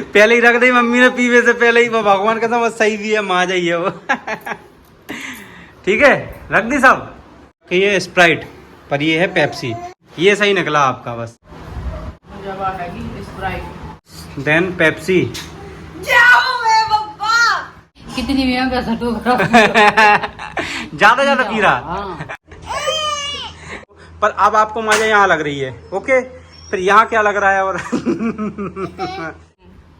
पहले ही रख दी मम्मी ने पीवे से पहले ही। वो भगवान का समझ सही भी है, माजा ही है वो। ठीक है, रख दी सब। कि ये स्प्राइट पर ये है पेप्सी, ये सही निकला आपका बस। Then Pepsi. कितनी भी ज्यादा पी रहा। पर अब आपको मजा यहाँ लग रही है, ओके। फिर यहाँ क्या लग रहा है? और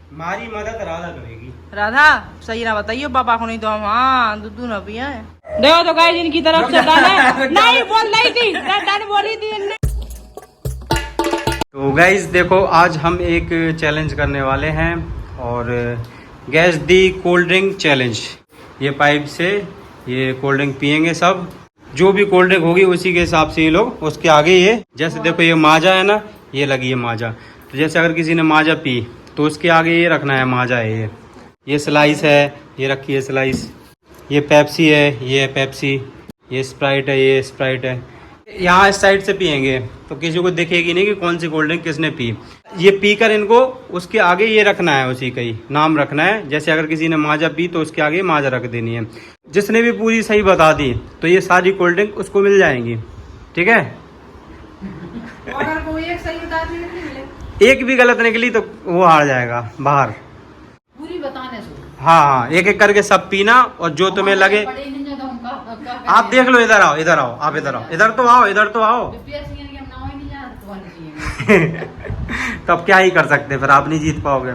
हमारी मदद राधा करेगी। राधा सही ना बताइए पापा को, नहीं तो हम हाँ दूध ना पिया है। देखो तो गाइस इनकी तरफ से नहीं बोल रही थी, बोली थी। तो गाइस देखो, आज हम एक चैलेंज करने वाले हैं और गैस दी कोल्ड ड्रिंक चैलेंज। ये पाइप से ये कोल्ड ड्रिंक पियेंगे सब, जो भी कोल्ड ड्रिंक होगी उसी के हिसाब से ये लोग। उसके आगे ये जैसे देखो ये माजा है ना, ये लगी है माजा। तो जैसे अगर किसी ने माजा पी तो उसके आगे ये रखना है माजा है। ये स्लाइस है, ये रखी है स्लाइस। ये पेप्सी है, ये पेप्सी। ये स्प्राइट है, ये स्प्राइट है। यहाँ इस साइड से पियेंगे तो किसी को दिखेगी नहीं कि कौन सी कोल्ड ड्रिंक किसने पी। ये पीकर इनको उसके आगे ये रखना है, उसी का ही नाम रखना है। जैसे अगर किसी ने माजा पी तो उसके आगे माजा रख देनी है। जिसने भी पूरी सही बता दी तो ये सारी कोल्ड ड्रिंक उसको मिल जाएंगी, ठीक है। अगर कोई एक सही बता दी, एक भी गलत निकली तो वो हार जाएगा बाहर। पूरी बताने से हाँ, एक एक करके सब पीना और जो तुम्हें लगे। आप देख लो, इधर आओ, इधर आओ, आप इधर आओ, इधर तो आओ, इधर तो आओ। तो अब क्या ही कर सकते, फिर आप नहीं जीत पाओगे।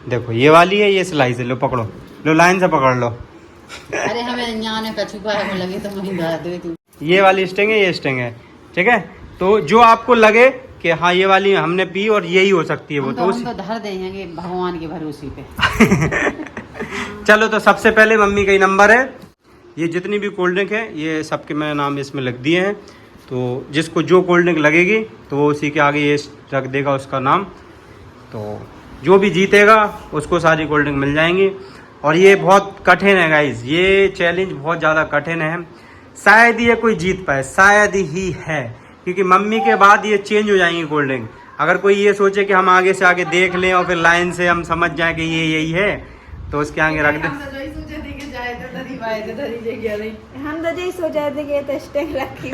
देखो ये वाली है, ये स्लाइस है, लो पकड़ो, लो लाइन से पकड़ लो। अरे हमें यहाँ का छुपा है लगे तो वहीं डाल दे तू। ये वाली स्टिंग है, ये स्टिंग है, ठीक है। तो जो आपको लगे कि हाँ ये वाली हमने पी और यही हो सकती है वो, तो हम तो धर देंगे भगवान के भरोसे पे। चलो तो सबसे पहले मम्मी का ही नंबर है। ये जितनी भी कोल्ड ड्रिंक है ये सबके मैंने नाम इसमें लिख दिए हैं। तो जिसको जो कोल्ड ड्रिंक लगेगी तो वो उसी के आगे ये रख देगा उसका नाम। तो जो भी जीतेगा उसको सारी कोल्ड ड्रिंक मिल जाएंगी। और ये बहुत कठिन है गाइज, ये चैलेंज बहुत ज़्यादा कठिन है। शायद ये कोई जीत पाए, शायद ही है, क्योंकि मम्मी के बाद ये चेंज हो जाएंगी कोल्ड ड्रिंक। अगर कोई ये सोचे कि हम आगे से आगे देख लें और फिर लाइन से हम समझ जाएं कि ये यही है तो उसके आगे रख दें। हम तो यही सोचा थे कि तो स्टिंग रखी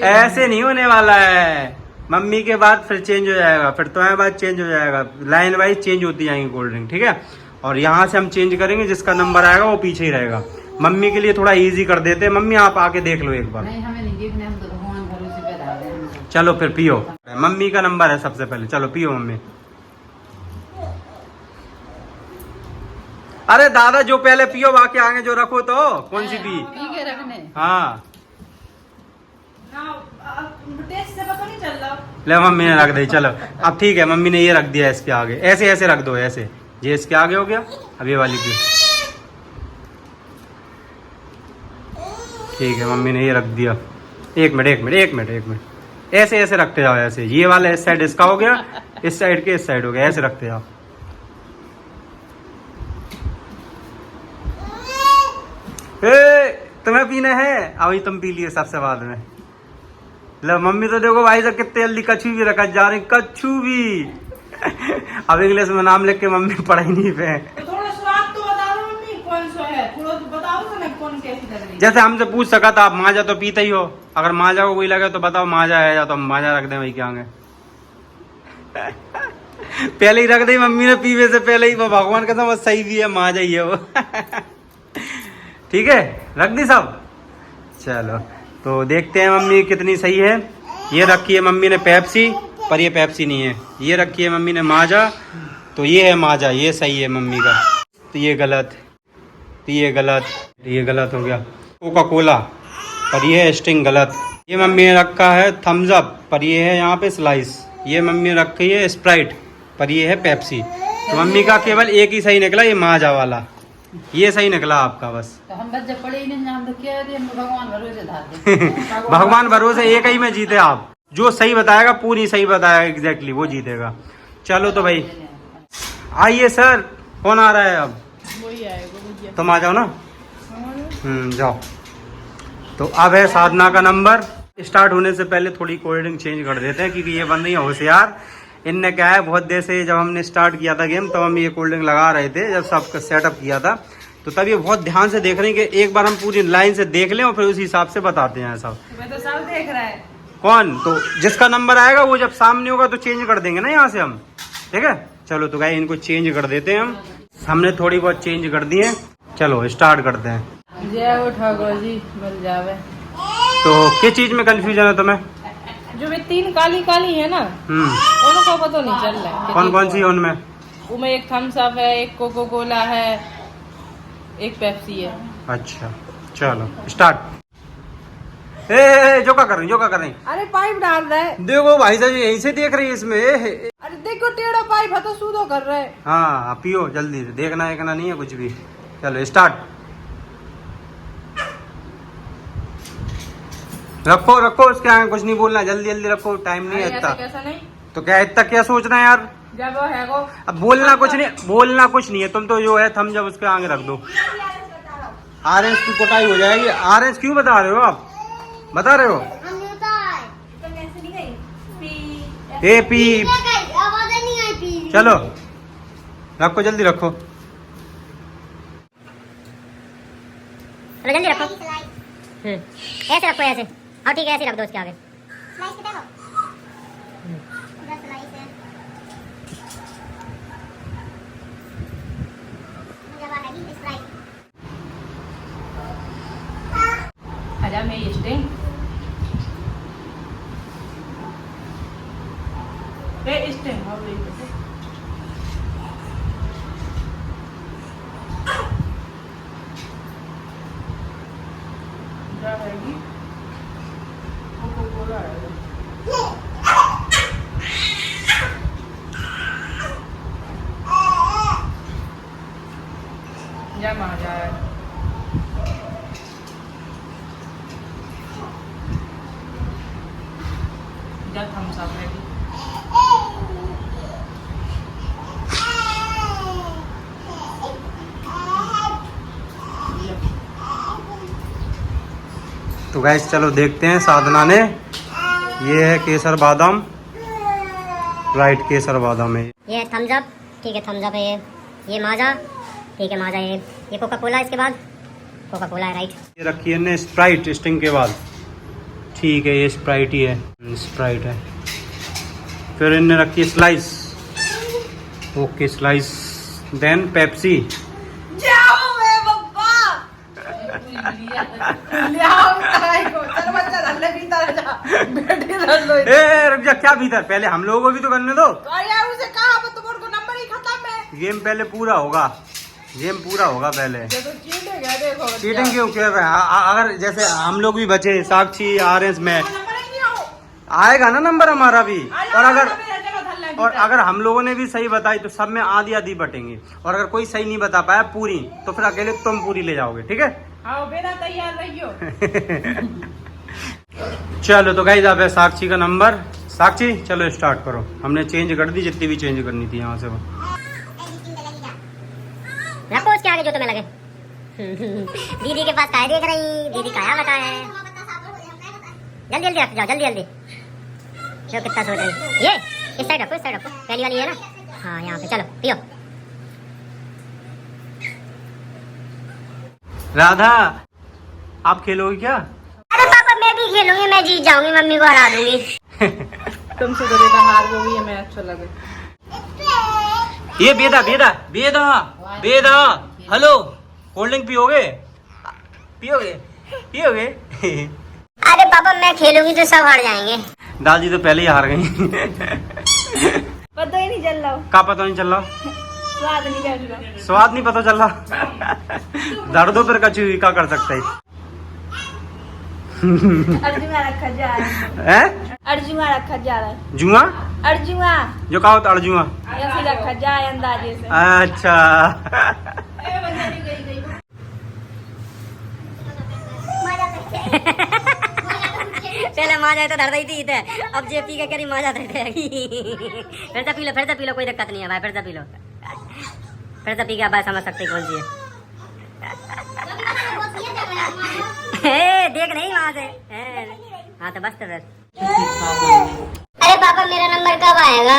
ऐसे नहीं होने वाला है। मम्मी के बाद फिर चेंज हो जाएगा, फिर तुम्हारे बाद चेंज हो जाएगा, लाइन वाइज चेंज होती जाएंगी कोल्ड ड्रिंक, ठीक है। और यहाँ से हम चेंज करेंगे, जिसका नंबर आएगा वो पीछे ही रहेगा। मम्मी के लिए थोड़ा इजी कर देते हैं। मम्मी आप आके देख लो एक बार। नहीं हमें नहीं देखने, हम तो भगवान भरोसे पे डाल दें। चलो फिर पियो, मम्मी का नंबर है सबसे पहले। चलो पियो मम्मी। अरे दादा जो पहले पियो, बाकी आगे जो रखो तो कौन सी पी। पी के रखने। हाँ टेस्ट से पता नहीं चल रहा। ले मम्मी ने रख दी। चलो अब ठीक है, मम्मी ने ये रख दिया इसके आगे। ऐसे ऐसे रख दो, ऐसे ये इसके आगे हो गया। अब ये वाली पियो, ठीक है। मम्मी ने ये रख दिया। एक मिनट ऐसे ऐसे रखते जाओ, ऐसे। ये वाला इस साइड इसका हो गया, इस साइड के इस साइड हो गया, ऐसे रखते जाओ। तुम्हें पीना है, अभी तुम पी लिए सबसे बाद में। लो मम्मी तो देखो भाई साहब कितने जल्दी कछू भी रखा जा रही, कछू भी। अब इंग्लिश में नाम लिख के मम्मी पढ़ाई नहीं पे। तो थोड़ा स्वाद तो बता दो मम्मी, कौन सा है थोड़ा तो बताओ तो मैं कौन कैसी लग रही है। जैसे हमसे पूछ सका था, आप माजा तो पीते ही हो, अगर माजा को कोई लगे तो बताओ माजा है, या तो हम माजा रख दें वही क्या आगे। पहले ही रख दी मम्मी ने पीवे से पहले ही। वो भगवान का समझ सही भी है, माजा ही है वो। ठीक है, रख दी सब। चलो तो देखते हैं मम्मी कितनी सही है। ये रखी है मम्मी ने पेप्सी, पर ये पेप्सी नहीं है। ये रखी है मम्मी ने माजा, तो ये है माजा, ये सही है मम्मी का। तो ये गलत, तो ये गलत, ये गलत हो गया। कोका कोला, पर ये है स्टिंग, गलत। ये मम्मी ने रखा है थम्स अप, पर ये है यहाँ पे स्लाइस। ये मम्मी ने रखी है स्प्राइट, पर ये है पेप्सी। तो मम्मी का केवल एक ही सही निकला, ये माजा वाला। ये सही निकला आपका बस। तो हम बस जब पढ़े ही नहीं, हम तो क्या है, हम भगवान भरोसे धार भगवान भरोसे एक ही में जीते आप। जो सही बताएगा, पूरी सही बताएगा एग्जैक्टली, वो जीतेगा। चलो तो भाई आइए सर, कौन आ रहा है अब? वही आएगा, तुम आ जाओ ना। जाओ। तो अब है साधना का नंबर। स्टार्ट होने से पहले थोड़ी कोल्ड ड्रिंक चेंज कर देते हैं, क्योंकि ये बन रही है होशियार। इनने क्या है, बहुत देर से जब हमने स्टार्ट किया था गेम, तब हम ये कोल्ड ड्रिंक लगा रहे थे, जब सब सेटअप किया था, तो तब ये बहुत ध्यान से देख रहे हैं कि एक बार हम पूरी लाइन से देख लें और फिर उसी हिसाब से बताते हैं सब। मैं तो सब देख रहा है। कौन? तो जिसका नंबर आएगा वो जब सामने होगा तो चेंज कर देंगे ना यहाँ से हम, ठीक है। चलो तो गाइस इनको चेंज कर देते हैं हम, हमने थोड़ी बहुत चेंज कर दी है। चलो स्टार्ट करते हैं। जय हो ठाकुर जी, मिल जावे। तो किस चीज में कंफ्यूजन है तुम्हें? जो वे 3 काली काली है ना, उनको पता नहीं चल रहा है। कौन कौन सी है उनमें? उनमें एक थम्स अप है, एक कोको कोला है, एक पेप्सी है। अच्छा चलो स्टार्ट। ए जो क्या कर रही, जो क्या कर रही? अरे पाइप डाल रहा है। देखो भाई साहब यहीं से देख रही है इसमें। अरे देखो टेढ़ा पाइप है तो सूदो कर रहे हैं। हाँ पियो जल्दी से, देखना देखना नहीं है कुछ भी। चलो स्टार्ट। रखो रखो, उसके आगे कुछ नहीं बोलना, जल्दी जल्दी रखो, टाइम नहीं है इतना। कैसा नहीं? तो क्या इतना क्या सोचना है यार? जब वो है वो अब बोलना कुछ नहीं, बोलना कुछ नहीं है। तुम तो जो है थम जब उसके आगे रख दो, ऑरेंज की कुटाई हो जाएगी। ऑरेंज क्यों बता रहे हो आप? बता रहे हो? A P. चलो रखो, जल्दी रखो। जल्दी रखो। ऐसे रखो, ऐसे। हाँ ठीक है, ऐसे रख दो उसके आगे। आजा मैं ये स्टिंग हाँ वही बेटे। क्या रहेगी? कोको कोला आएगा। जब आ जाए जब हम सब रेडी। तो गाइस चलो देखते हैं साधना ने। ये है केसर बादाम, राइट केसर बादाम है। ये थम्स अप, ठीक है थम्स अप है ये माजा, ठीक है माजा है। ये कोका कोला, इसके बाद कोका कोला है, राइट। ये रखी है ने स्प्राइट स्टिंग के बाद, ठीक है ये स्प्राइट ही है, स्प्राइट है। फिर इनने रखी है slice, okay slice. Then Pepsi. जाओ मैं बब्बा ले आओ काय को चल बच्चा धल्ले भीतर जा बैठे रह लो। ए रुक जा, क्या भीतर? पहले हम लोगों को भी तो करने दो। अरे उसे कहा पर तुम्हारे को नंबर ही खत्म है। गेम पहले पूरा होगा, गेम पूरा होगा पहले। ये तो चीटिंग है, देखो चीटिंग क्यों कर रहे हैं? अगर जैसे हम लोग भी बचे, साक्षी ऑरेंज में नंबर ही नहीं आओ। आएगा ना नंबर हमारा भी। चलो और अगर हम लोगों ने भी सही बताई तो सब में आधी आधी बटेंगे, और अगर कोई सही नहीं बता पाया पूरी, तो फिर अकेले तुम पूरी ले जाओगे, ठीक है? आओ बेटा तैयार रहियो। चलो तो गाइस अब है साक्षी का नंबर। साक्षी चलो स्टार्ट करो। हमने चेंज कर दी जितनी भी चेंज करनी थी यहाँ से वो। रखो उसके आगे जो तुम्हें लगे। दीदी के पास काय देख रही, दीदी काया बताए। जल्दी जल्दी रख जाओ, जल्दी जल्दी। जो कितना सोच रही, ये इस साइड रखो, इस साइड रखो, पहली वाली है ना, हाँ यहाँ पे। चलो पियो। राधा आप खेलोगे क्या? अरे पापा मैं भी खेलूंगी, मैं जीत जाऊंगी, मम्मी को हरा दूंगी। तुमसे तो बेटा हार गई है, मैं अच्छा लगे। ये बेदा बेदा बेदा बेदा, हेलो कोल्ड ड्रिंक पियोगे? पियोगे पियोगे? अरे पापा मैं खेलूंगी तो सब हार जाएंगे। दादी तो पहले ही हार गई। पता ही नहीं चल रहा, क्या पता नहीं चल रहा? स्वाद नहीं चल रहा, स्वाद नहीं पता चल रहा। दर्दों पर कचू क्या कर सकते हैं? अर्जुआ रखा जा रहा हैं? अर्जुआ रखा जा रहा है। जुआ? अर्जुआ जो कहा होता अर्जुआ? ऐसे रखा जाए अंदाजे से। अच्छा। पहले माँ जाए तो धर रही थी इधर, अब जे पी के करी माँ जाते थे। फिर से पी लो, फिर से पी लो, कोई दिक्कत नहीं है भाई, फिर से पी लो। फिर से पी के भाई समझ सकते कौन सी है। देख नहीं वहाँ से, हाँ तो बस तो फिर। अरे पापा मेरा नंबर कब आएगा?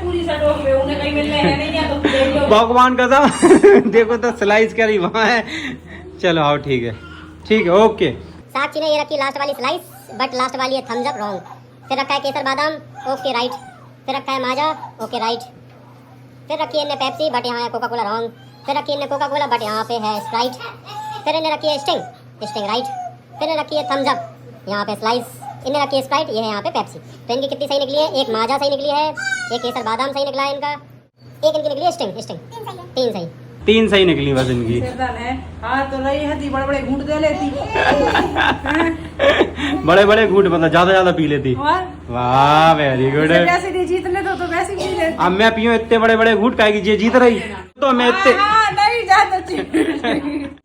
पूरी सड़ों पे उन्हें कहीं मिलने है नहीं या तो ले लो। भगवान कसम देखो तो स्लाइस करी वहाँ है। चलो आओ ठीक है ओके। साक्षी ने ये रखी लास्ट वाली स्लाइस, बट लास्ट वाली है थम्स अप, रॉन्ग। फिर रखा है केसर बादाम, ओके राइट। फिर रखा है माजा, ओके राइट। फिर रखी है इनने पेप्सी, बट यहाँ है कोका कोला, रॉन्ग। फिर रखी है इनने कोका कोला, बट यहाँ पे है स्प्राइट। फिर इन्हें रखी है स्टिंग राइट। फिर रखी है थम्स अप, यहाँ पे स्लाइस। इन्हें रखी है स्प्राइट, ये है यहाँ पे पेप्सी। तो इनकी कितनी सही निकली है? एक माजा सही निकली है, एक केसर बादाम सही निकला है इनका, एक इनकी निकली है स्टिंग। तीन सही निकली बस इनकी। हाँ तो रही है बड़े घूंट दे लेती। बड़े घूंट मतलब ज्यादा पी लेती। वाह वेरी गुड। वैसे नहीं जीतने तो वैसे पी लेती। अब मैं पीऊं इतने बड़े घूंट काहेगी? ये जीत रही तो मैं इतने नहीं जाता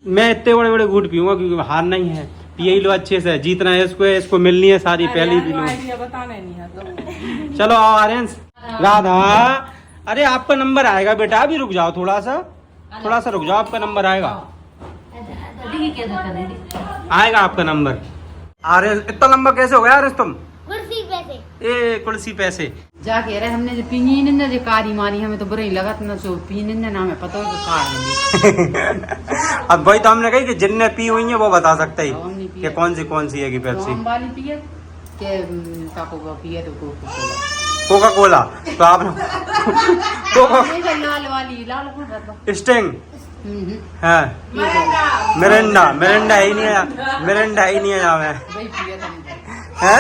मैं इतने बड़े घूंट पीऊंगा क्योंकि हार नहीं है। पिए लो अच्छे से, जीतना है इसको मिलनी है सारी, पहली पी लो। बताने नहीं है तो। चलो आओ आर्यंस। राधा अरे आपका नंबर आएगा बेटा, अभी रुक जाओ थोड़ा सा रुक जाओ, आपका नंबर आएगा आपका नंबर। आर्यंस इतना लंबा कैसे हो गया आर्यंस तुम? कुर्सी पैसे जा कह रहे हमने जो पीनी ने जो कारी मारी हमें तो बुरा ही लगा ना, जो पीने ने नाम है पता हो कार। अब भाई तो हमने कही कि जिनने पी हुई है वो बता सकते है कि कौन सी है कि पेप्सी वाली पिए के पिए तो कोका कोला। तो आप लाल वाली लाल स्टिंग है, मिरिंडा ही नहीं है, मिरिंडा ही नहीं है यहाँ में है।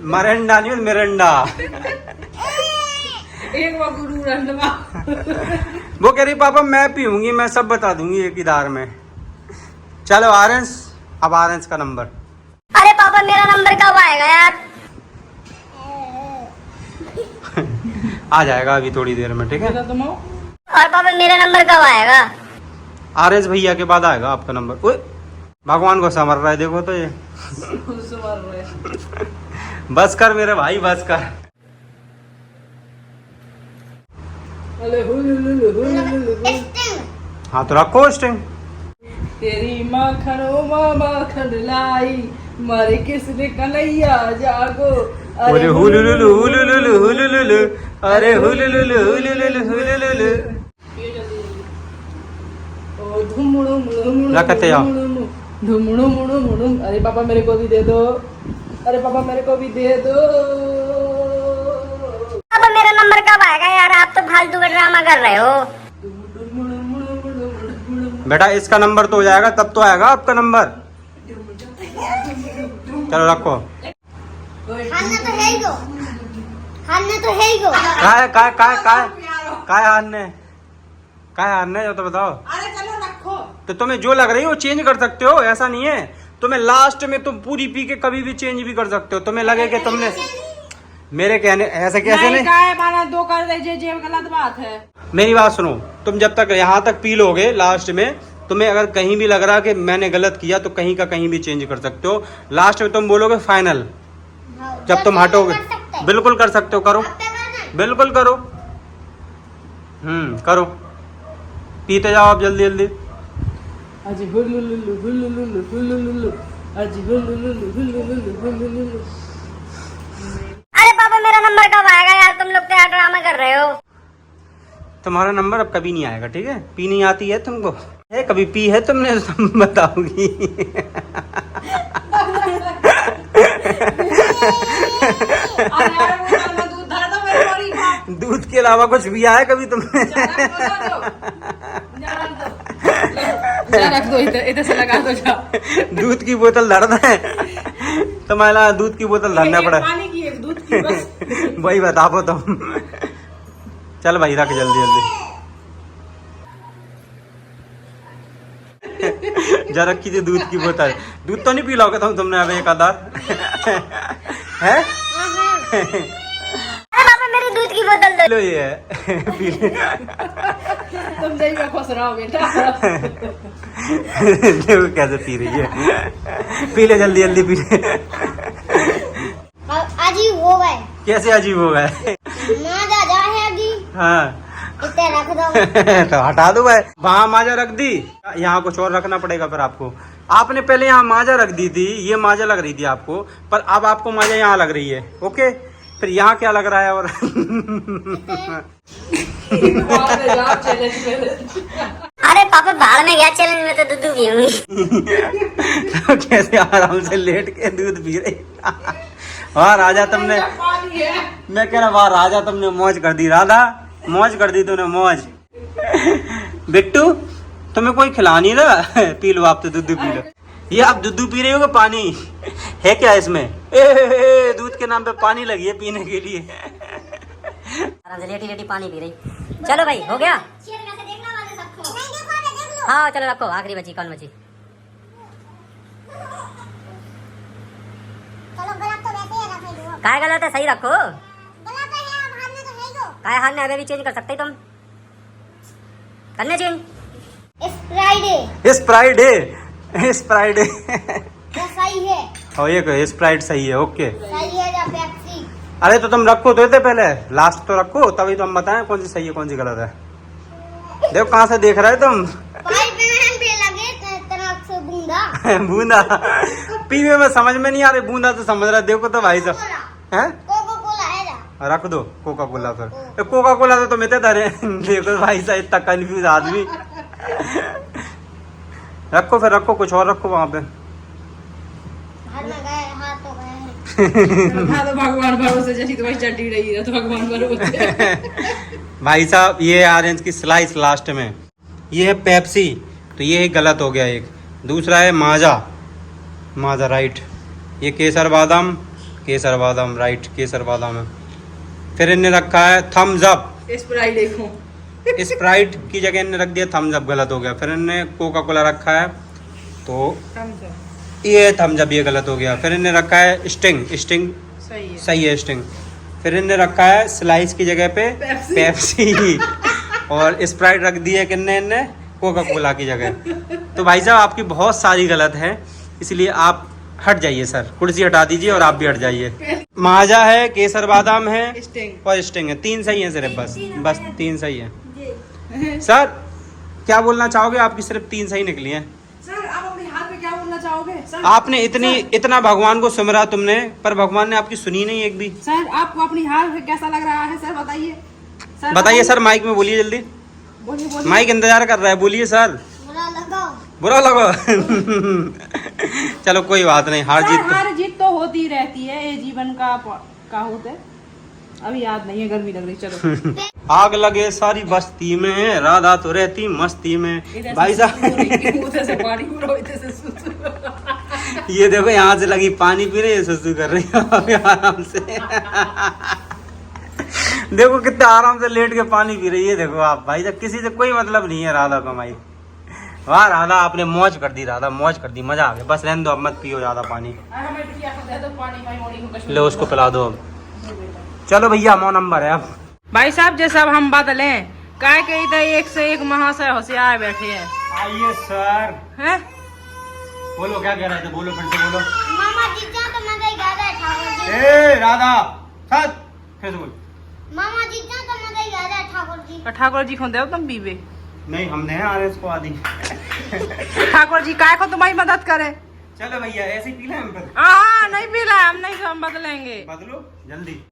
मरंडा नहीं मिरिंडा। वो कह रही पापा मैं पीऊंगी, मैं सब बता दूंगी एक ही दार में। चलो आर्यंस, अब आर्यंस का नंबर। अरे पापा मेरा नंबर कब आएगा यार? आ जाएगा अभी थोड़ी देर में, ठीक है। और पापा मेरा नंबर कब आएगा? आर्यंस भैया के बाद आएगा आपका नंबर। ओए भगवान को संवर रहा है देखो तो ये। बस कर मेरे भाई बस कर। हाँ तो रखो स्टिंग। तेरी माखन लाई मारे किसने कन्हैया जागो। अरे हुलुलुलु हुलुलुलु हुलुलुलु, अरे हुलुलुलु हुलुलुलु हुलुलुलु। रखते जाओ। अरे पापा मेरे को भी दे दो, अरे पापा मेरे को भी दे दो। पापा मेरा नंबर कब आएगा यार? आप तो फालतू का ड्रामा कर रहे हो। बेटा इसका नंबर तो हो जाएगा तब तो आएगा आपका नंबर। चलो रखो। खाना तो है ही गो, खाना तो है ही गो। काय हारने जो तो बताओ। अरे चलो रखो। तो तुम्हें जो लग रही है वो चेंज कर सकते हो, ऐसा नहीं है। तुम्हें लास्ट में तुम पूरी पी के कभी भी चेंज भी कर सकते हो। तुम्हें लगे कि तुमने मेरे कहने ऐसे कैसे नहीं दो कर दे, ये गलत बात है। मेरी बात सुनो, तुम जब तक यहाँ तक पी लोगे लास्ट में, तुम्हें अगर कहीं भी लग रहा कि मैंने गलत किया तो कहीं का कहीं भी चेंज कर सकते हो। लास्ट में तुम बोलोगे फाइनल, जब तुम हटोगे बिल्कुल कर सकते हो। करो बिल्कुल करो, करो, पीते जाओ आप जल्दी जल्दी। अरे पापा मेरा नंबर कब आएगा यार? तुम लोग क्या ड्रामा कर रहे हो? तुम्हारा नंबर अब कभी नहीं आएगा, ठीक है। पी नहीं आती है तुमको, है कभी पी है तुमने तो तुम बताओगी। दूध के अलावा कुछ भी आया कभी तुमने? रख दो, इधर से लगा दो। दूध की बोतल धरना है तुम्हारा, दूध की बोतल धरना पड़ा। पानी की एक दूध की बस। वही बताओ तुम। चल भाई रख जल्दी जल्दी। जा रखी थी दूध की बोतल। दूध तो नहीं पी लोगे तुमने अब एक आधा है? अरे पापा मेरी दूध की बोतल दो। लो ये पी ले। तुम दही में खुश रहो बेटा। देखो कैसे पी रही है। पी ले जल्दी जल्दी पी ले। अजीब हो गए। कैसे अजीब हो गए? ना जा है अभी। हाँ इतने रख दो। तो हटा दो भाई, वहाँ माजा रख दी, यहाँ कुछ और रखना पड़ेगा फिर आपको। आपने पहले यहाँ माजा रख दी थी, ये माजा लग रही थी आपको, पर अब आपको माजा यहाँ लग रही है। ओके, फिर यहाँ क्या लग रहा है? और अरे पापा बाहर में गया चैलेंज में तो दूध पी हुई। तो कैसे आराम से लेट के दूध पी रही। वाह राजा तुमने, मैं कह रहा वाह राजा तुमने मौज कर दी। राधा मौज कर दी तूने, मौज। बिट्टू तुम्हें कोई खिला नहीं रहा, पी लो आप तो, दूध पी लो। ये आप दूध पी रहे हो कि पानी है क्या इसमें? दूध के नाम पे पानी लगी है पीने के लिए। आराम से लेटी लेटी पानी पी रही। चलो भाई हो गया। हाँ चलो रखो, आखिरी बची, कौन बची? काय गलत है, सही रखो। काय हारने अभी भी चेंज कर सकते तुम, करने चेंज। स्प्राइट सही है। और ये स्प्राइट सही है। ओके सही है या पेप्सी? अरे तो तुम रखो तो पहले, लास्ट तो रखो, तभी तो हम बताएं कौन सी सही है कौन सी गलत है। देखो कहाँ से देख रहे हो तुम। बूंदा बूंदा पीने में समझ में नहीं आ रही, बूंदा तो समझ रहा। देखो तो भाई साहब हैं, कोका कोला है ना? रख दो कोका कोला। फिर कोका कोला तो तुम इतने धरे। देखो भाई साहब इतना कंफ्यूज आदमी। रखो फिर, रखो कुछ और रखो वहाँ पे। हाथ में गए, हाथ तो गए। हाँ तो भगवान भरोसे जैसी तुम्हारी चट्टी रही है तो भगवान भरोसे। भाई साहब ये ऑरेंज की स्लाइस लास्ट में, ये है पेप्सी, तो ये गलत हो गया एक। दूसरा है माजा, माजा राइट। ये केसर बादाम, केसर बादाम राइट, केसर बादाम है। फिर इनने रखा है थम्स अप, स्प्राइट देखो। स्प्राइट की जगह इनने रख दिया थम्स अप, गलत हो गया। फिर इनने कोका कोला रखा है, तो ये थम्स अप, ये गलत हो गया। फिर इनने रखा है स्टिंग, स्टिंग सही है स्टिंग। फिर इनने रखा है स्लाइस की जगह पे पेप्सी। और स्प्राइट रख दी है किन्ने, इनने कोका कोला की जगह। तो भाई साहब आपकी बहुत सारी गलत है, इसलिए आप हट जाइए सर, कुर्सी हटा दीजिए और आप भी हट जाइए। माजा है, केसर बादाम है और स्टिंग है, 3 सही है सिर्फ, बस 3 सही है। सर क्या बोलना चाहोगे? आपकी सिर्फ 3 सही निकली हैं। सर आप अपने हाथ में क्या बोलना चाहोगे? सर आपने इतना भगवान को सुमरा तुमने, पर भगवान ने आपकी सुनी नहीं एक भी। सर आपको अपनी हार कैसा लग रहा है? सर बताइए। बताइए सर, माइक में बोलिए जल्दी, बोलिए। माइक इंतजार कर रहा है, बोलिए सर। बुरा लगा। चलो कोई बात नहीं, हार जीत तो होती रहती है, ये जीवन का होता है। अभी याद नहीं है, गर्मी लग रही। चलो। आग लगे सारी बस्ती में, राधा तो रहती मस्ती में। भाई साहब ये देखो यहाँ से लगी पानी पी रही है, सुसु कर रही है आराम से। देखो कितने आराम से लेट के पानी पी रही है। देखो आप भाई साहब, किसी से कोई मतलब नहीं है राधा को। भाई वाह राधा, आपने मौज कर दी, राधा मौज कर दी, मजा आ गया। बस रहने दो, अब मत पियो ज्यादा पानी। लो उसको पिला दो अब। चलो भैया 9 नंबर है अब। भाई साहब जैसा अब हम बदले काय कही था, एक से एक महाशय होशियार बैठे हैं। आइए सर। हैं? बोलो क्या कह रहे थे, बोलो फिर से बोलो। मामा जीजा तो मजा ही ज्यादा है ठाकुर जी। ए राधा सर, फिर से बोल। मामा जीजा तो मजा ही ज्यादा है ठाकुर जी। ठाकुर जी खुद तुम पीबे नहीं, हमने आ रहे इसको आदि। ठाकुर जी काय को तुम्हारी मदद करे। चलो भैया ऐसे ही पी लें हम फिर। हाँ नहीं पी रहा, हम नहीं, हम बदलेंगे। बदलो जल्दी।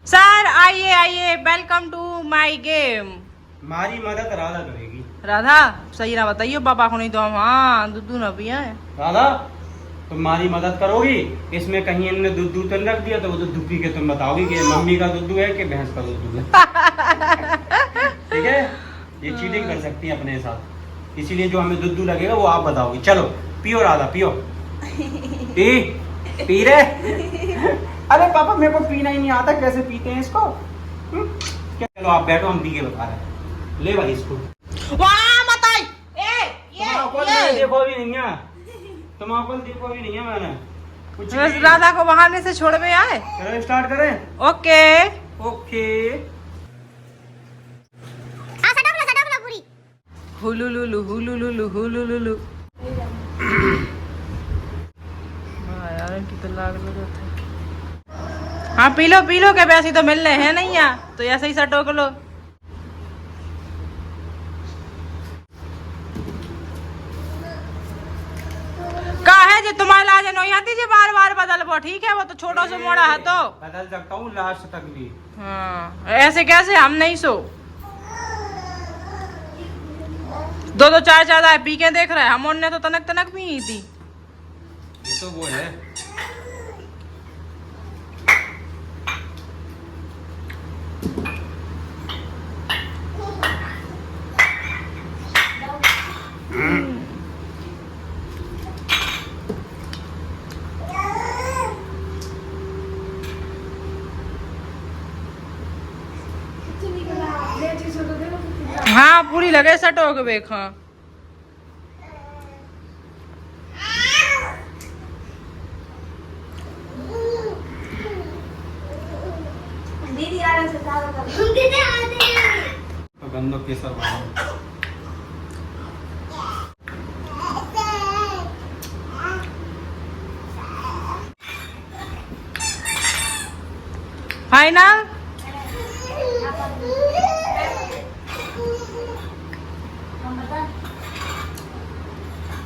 सर आइए आइए, वेलकम टू माय गेम। हमारी मदद राधा करेगी। राधा सही ना बताइए, पापा को नहीं तो हम हाँ दूध ना पिया है। राधा तुम्हारी मदद करोगी, इसमें कहीं इनने दूध तो रख दिया, तो वो दूध पी के तुम बताओगी कि मम्मी का दूध है कि भैंस का दूध है। ठीक है, ये चीटिंग कर सकती है अपने साथ, इसीलिए जो हमें दूध लगेगा वो आप बताओगी। चलो पियो राधा, पियो। पी रहे। अरे पापा मेरे को पीना ही नहीं आता, कैसे पीते हैं इसको? चलो आप बैठो, हम पी के बता रहे हैं। ले भाई इसको। देखो भी नहीं है, तुम अकल देखो भी नहीं है मैंने कुछ। राधा को बहाने से छोड़ में आए। चलो स्टार्ट करें। Okay okay. हुलुलुलु हुलुलुलु हुलुलुलु। हाँ यार इनकी तो लाग जरूरत है। हाँ पी लो के पैसे तो मिल रहे हैं नहीं यहाँ, तो ऐसे ही सटोक लो। कहा है जो तुम्हारे लाज नहीं आती जी बार बार बदल वो, ठीक है वो तो छोटा सा मोड़ा है तो बदल सकता हूँ लास्ट तक भी। हाँ ऐसे कैसे, हम नहीं सो दो चार दाए पी के देख रहे हैं हम, उनने तो तनक पी थी। ये तो वो है। हाँ पूरी लगे सटोक बेख। हाँ दीदी आ रहे तो गंदो केसर बनाओ। फाइनल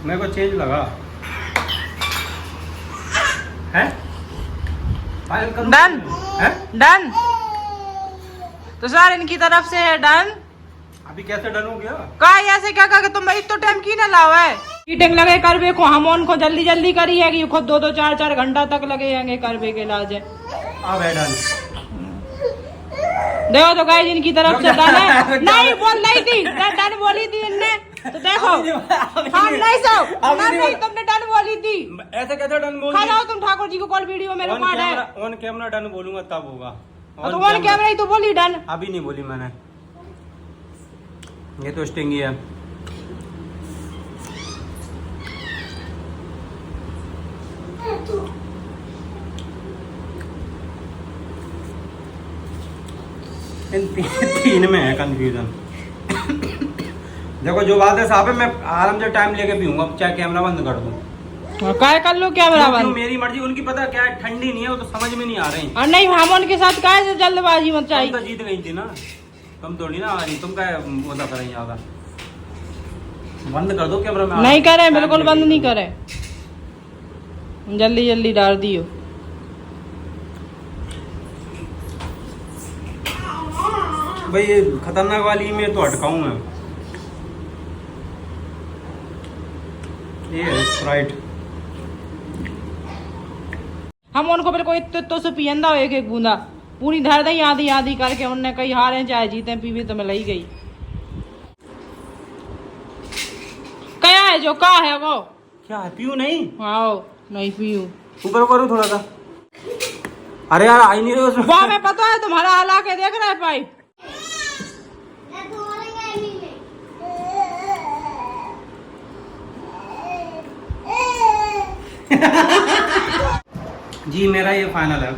मेरे को चेंज लगा है। फाइनल करूं? डन है? डन तो सर इनकी तरफ से है डन। अभी कैसे डन हो गया? का ऐसे क्या कहा कि तुम भाई तो टाइम की ना लाओ है, मीटिंग लगे करवे को हम उनको जल्दी करी है कि खुद 2 4 घंटा तक लगे हैं करवे के इलाज है। अब है डन। देखो तो गाइस इनकी तरफ से डन है। नहीं बोल रही थी डन बोली थी इनने, तो देखो हम नहीं सो नहीं तुमने डन बोली थी। ऐसे कैसे डन बोल? खा जाओ तुम ठाकुर जी को कॉल वीडियो में रिकॉर्ड है। ऑन कैमरा डन बोलूंगा तब होगा। तो ऑन कैमरा ही तो बोली डन। अभी नहीं बोली मैंने, ये तो स्टिंग ही है। इन तीन में है कंफ्यूजन। देखो जो बात है साहब है, मैं आराम से टाइम लेके पीऊंगा, चाहे कैमरा बंद कर दूं। काय कर लो कैमरा बंद, मेरी मर्जी। उनकी पता क्या है, ठंडी नहीं है वो तो समझ में नहीं आ रही। और नहीं हम उनके साथ काय से जल्दबाजी मत चाहिए। तुम तो जीत गई थी ना, तुम थोड़ी ना आ रही। तुम क्या वो कर रही ज्यादा। बंद कर दो कैमरा में। नहीं करे बिल्कुल बंद नहीं करे, जल्दी डाल दियो। भाई ये खतरनाक वाली में तो अटकाऊं मैं। ये है स्प्राइट। हम उनको बिल्कुल इतो से पियंदा हो एक बूंदा पूरी धर दी आधी करके, उनने कई हारे चाहे जीते पीवी तो मैं लाई गई। क्या है जो का है वो? क्या है? पीऊ नहीं? हाँ नहीं पीऊ। ऊपर करो थोड़ा सा। अरे यार आई नहीं रहे उसमें। वाह मैं पता है तुम्हारा हला के देख रहे भाई। जी मेरा ये फाइनल है,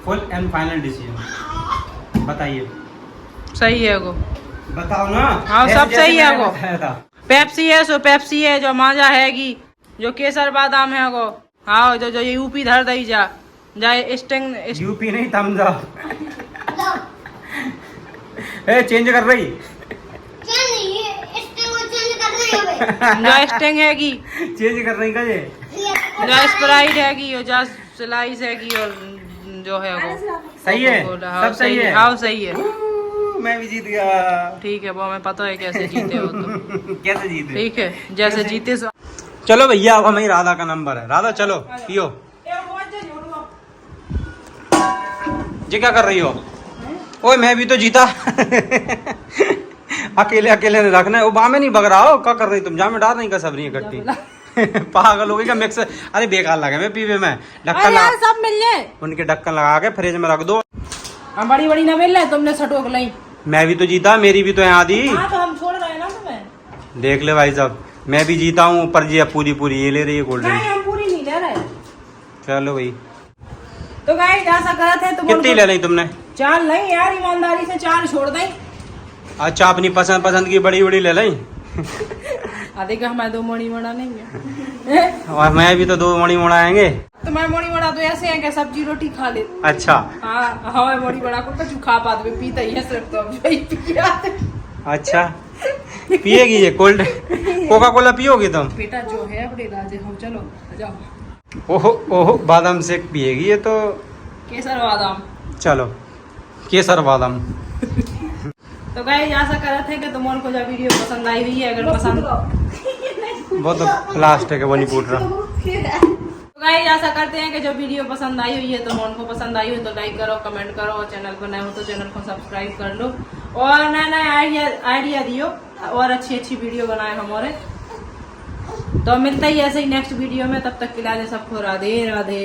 फुल एंड फाइनल डिसीजन। बताइए। सही है वो, बताओ ना। हाँ सब सही है वो। था। पेप्सी है सो पेप्सी है, जो माजा हैगी, जो केसर बादाम है वो। हाँ जो यूपी धर दई जाए स्टिंग। यूपी नहीं तमजा। ए चेंज कर रही। जो स्टिंग हैगी चेंज कर रही का ये। जो स्प्राइट हैगी, जो स्लाइस हैगी, और जो है वो सही है। सब सही है। हाँ सही है। मैं भी जीत गया। ठीक है वो हमें पता है कैसे जीते हो तुम। कैसे जीते? ठीक है जैसे जीते सो। चलो भैया अब हमारी राधा का नंबर है। राधा चलो पियो। जी क्या कर रही हो? ओए मैं भी तो जीता। अकेले ने रखना है। वो बामे नहीं बग रहा हो। क्या कर रही तुम? जामे डाल नहीं का सब नहीं इकट्ठी। पागल हो गई क्या? मिक्स। अरे बेकार लगे मैं पीवे में। ढक्कन लगा सब मिल जाए। उनके ढक्कन लगा के फ्रिज में रख दो। हम बड़ी ना मिल रहे, तुमने सटोक लाई। मैं भी तो जीता, मेरी भी तो है आधी। हाँ तो हम छोड़ रहे हैं ना तुम्हें। देख ले भाई साहब, मैं भी जीता हूँ पर जी अब पूरी ये ले रही है कोल्ड ड्रिंक। नहीं हम पूरी नहीं ले रहे। चलो भाई तो गाइस ऐसा गलत है तुम। कितनी ले ली तुमने? 4 नहीं यार, ईमानदारी से 4 छोड़ दें। अच्छा अपनी पसंद पसंद की बड़ी बड़ी ले लें। देखा हमारे 2 मोड़ी मोड़ा नहीं है। और मैं भी तो 2 मोड़ी मोड़ाएंगे। तुम्हारे मोड़ी मोड़ा तो ऐसे है कि सब्जी रोटी खा ले। अच्छा हाँ हमारे मोड़ी मोड़ा को कछु खा पाते पीता ही है सिर्फ, तो अब वही पिया। अच्छा पिएगी ये कोल्ड कोका कोला पियोगी तुम? बेटा जो है अपने राजे हो, चलो जाओ। ओहो ओहो बादाम शेक पिएगी ये तो। केसर बादाम। चलो केसर बादाम। तो गाइस आशा करते हैं कि तुम को जो वीडियो पसंद आई हुई है, अगर पसंद वो तो प्लास्टिक है वो नहीं फूट रहा। तो गाइस आशा करते हैं कि जो वीडियो पसंद आई हुई है तो उनको पसंद आई हो तो लाइक करो, कमेंट करो, और चैनल पर नए हो तो चैनल को सब्सक्राइब कर लो, और नए नए आइडिया दियो और अच्छी अच्छी वीडियो बनाए हमारे। तो मिलते ही ऐसे ही नेक्स्ट वीडियो में, तब तक के लिए सबको राधे राधे।